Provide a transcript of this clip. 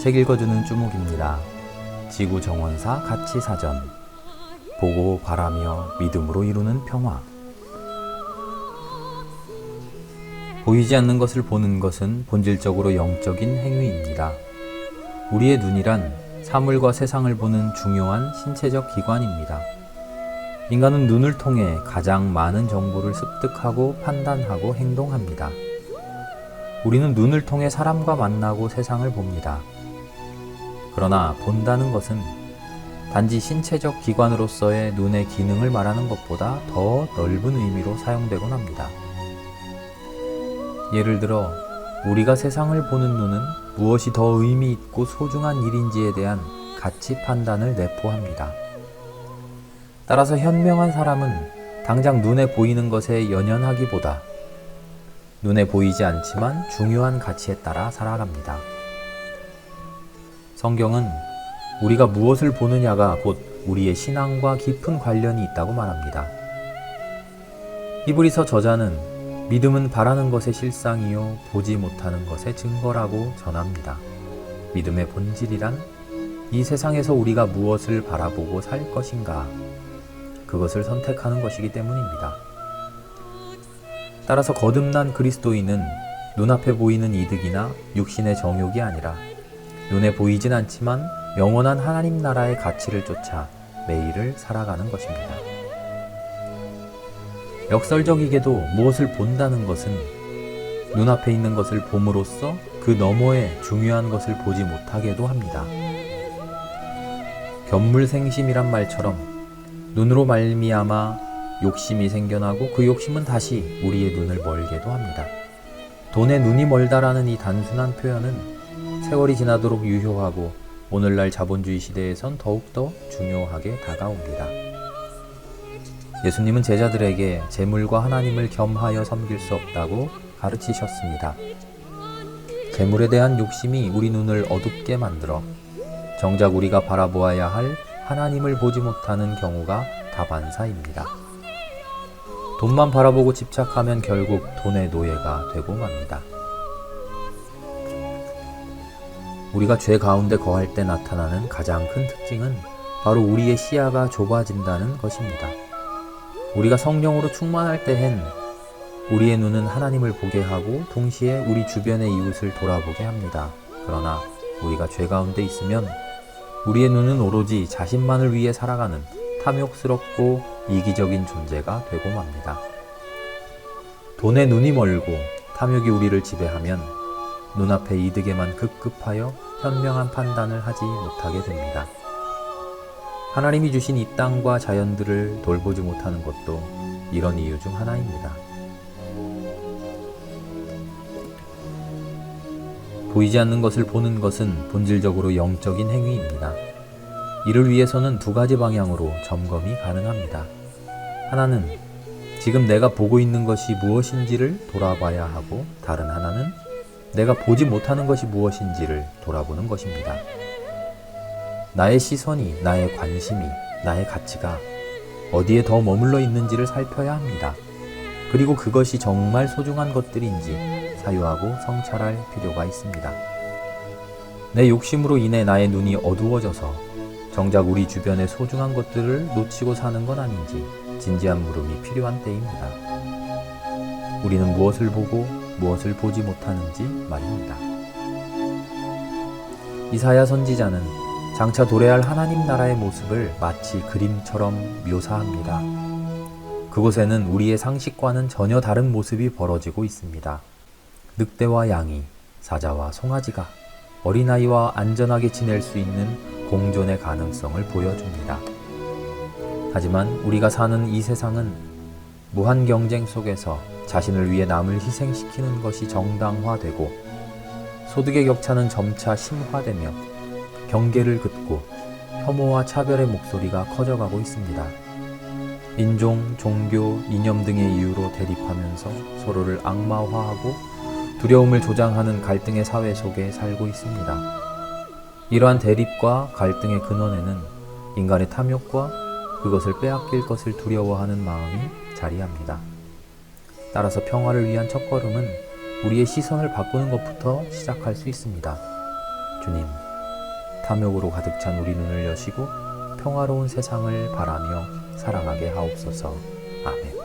책 읽어주는 주목입니다. 지구정원사 가치사전. 보고 바라며 믿음으로 이루는 평화. 보이지 않는 것을 보는 것은 본질적으로 영적인 행위입니다. 우리의 눈이란 사물과 세상을 보는 중요한 신체적 기관입니다. 인간은 눈을 통해 가장 많은 정보를 습득하고 판단하고 행동합니다. 우리는 눈을 통해 사람과 만나고 세상을 봅니다. 그러나 본다는 것은 단지 신체적 기관으로서의 눈의 기능을 말하는 것보다 더 넓은 의미로 사용되곤 합니다. 예를 들어 우리가 세상을 보는 눈은 무엇이 더 의미 있고 소중한 일인지에 대한 가치 판단을 내포합니다. 따라서 현명한 사람은 당장 눈에 보이는 것에 연연하기보다 눈에 보이지 않지만 중요한 가치에 따라 살아갑니다. 성경은 우리가 무엇을 보느냐가 곧 우리의 신앙과 깊은 관련이 있다고 말합니다. 히브리서 저자는 믿음은 바라는 것의 실상이요 보지 못하는 것의 증거라고 전합니다. 믿음의 본질이란 이 세상에서 우리가 무엇을 바라보고 살 것인가, 그것을 선택하는 것이기 때문입니다. 따라서 거듭난 그리스도인은 눈앞에 보이는 이득이나 육신의 정욕이 아니라 눈에 보이진 않지만 영원한 하나님 나라의 가치를 쫓아 매일을 살아가는 것입니다. 역설적이게도 무엇을 본다는 것은 눈앞에 있는 것을 봄으로써 그 너머에 중요한 것을 보지 못하게도 합니다. 견물생심이란 말처럼 눈으로 말미암아 욕심이 생겨나고 그 욕심은 다시 우리의 눈을 멀게도 합니다. 돈에 눈이 멀다라는 이 단순한 표현은 세월이 지나도록 유효하고 오늘날 자본주의 시대에선 더욱더 중요하게 다가옵니다. 예수님은 제자들에게 재물과 하나님을 겸하여 섬길 수 없다고 가르치셨습니다. 재물에 대한 욕심이 우리 눈을 어둡게 만들어 정작 우리가 바라보아야 할 하나님을 보지 못하는 경우가 다반사입니다. 돈만 바라보고 집착하면 결국 돈의 노예가 되고 맙니다. 우리가 죄 가운데 거할 때 나타나는 가장 큰 특징은 바로 우리의 시야가 좁아진다는 것입니다. 우리가 성령으로 충만할 때엔 우리의 눈은 하나님을 보게 하고 동시에 우리 주변의 이웃을 돌아보게 합니다. 그러나 우리가 죄 가운데 있으면 우리의 눈은 오로지 자신만을 위해 살아가는 탐욕스럽고 이기적인 존재가 되고 맙니다. 돈에 눈이 멀고 탐욕이 우리를 지배하면 눈앞의 이득에만 급급하여 현명한 판단을 하지 못하게 됩니다. 하나님이 주신 이 땅과 자연들을 돌보지 못하는 것도 이런 이유 중 하나입니다. 보이지 않는 것을 보는 것은 본질적으로 영적인 행위입니다. 이를 위해서는 두 가지 방향으로 점검이 가능합니다. 하나는 지금 내가 보고 있는 것이 무엇인지를 돌아봐야 하고, 다른 하나는 내가 보지 못하는 것이 무엇인지를 돌아보는 것입니다. 나의 시선이, 나의 관심이, 나의 가치가 어디에 더 머물러 있는지를 살펴야 합니다. 그리고 그것이 정말 소중한 것들인지 사유하고 성찰할 필요가 있습니다. 내 욕심으로 인해 나의 눈이 어두워져서 정작 우리 주변의 소중한 것들을 놓치고 사는 건 아닌지 진지한 물음이 필요한 때입니다. 우리는 무엇을 보고 무엇을 보지 못하는지 말입니다. 이사야 선지자는 장차 도래할 하나님 나라의 모습을 마치 그림처럼 묘사합니다. 그곳에는 우리의 상식과는 전혀 다른 모습이 벌어지고 있습니다. 늑대와 양이, 사자와 송아지가 어린아이와 안전하게 지낼 수 있는 공존의 가능성을 보여줍니다. 하지만 우리가 사는 이 세상은 무한 경쟁 속에서 자신을 위해 남을 희생시키는 것이 정당화되고 소득의 격차는 점차 심화되며 경계를 긋고 혐오와 차별의 목소리가 커져가고 있습니다. 인종, 종교, 이념 등의 이유로 대립하면서 서로를 악마화하고 두려움을 조장하는 갈등의 사회 속에 살고 있습니다. 이러한 대립과 갈등의 근원에는 인간의 탐욕과 그것을 빼앗길 것을 두려워하는 마음이 자리합니다. 따라서 평화를 위한 첫걸음은 우리의 시선을 바꾸는 것부터 시작할 수 있습니다. 주님, 탐욕으로 가득 찬 우리 눈을 여시고 평화로운 세상을 바라며 살아가게 하옵소서. 아멘.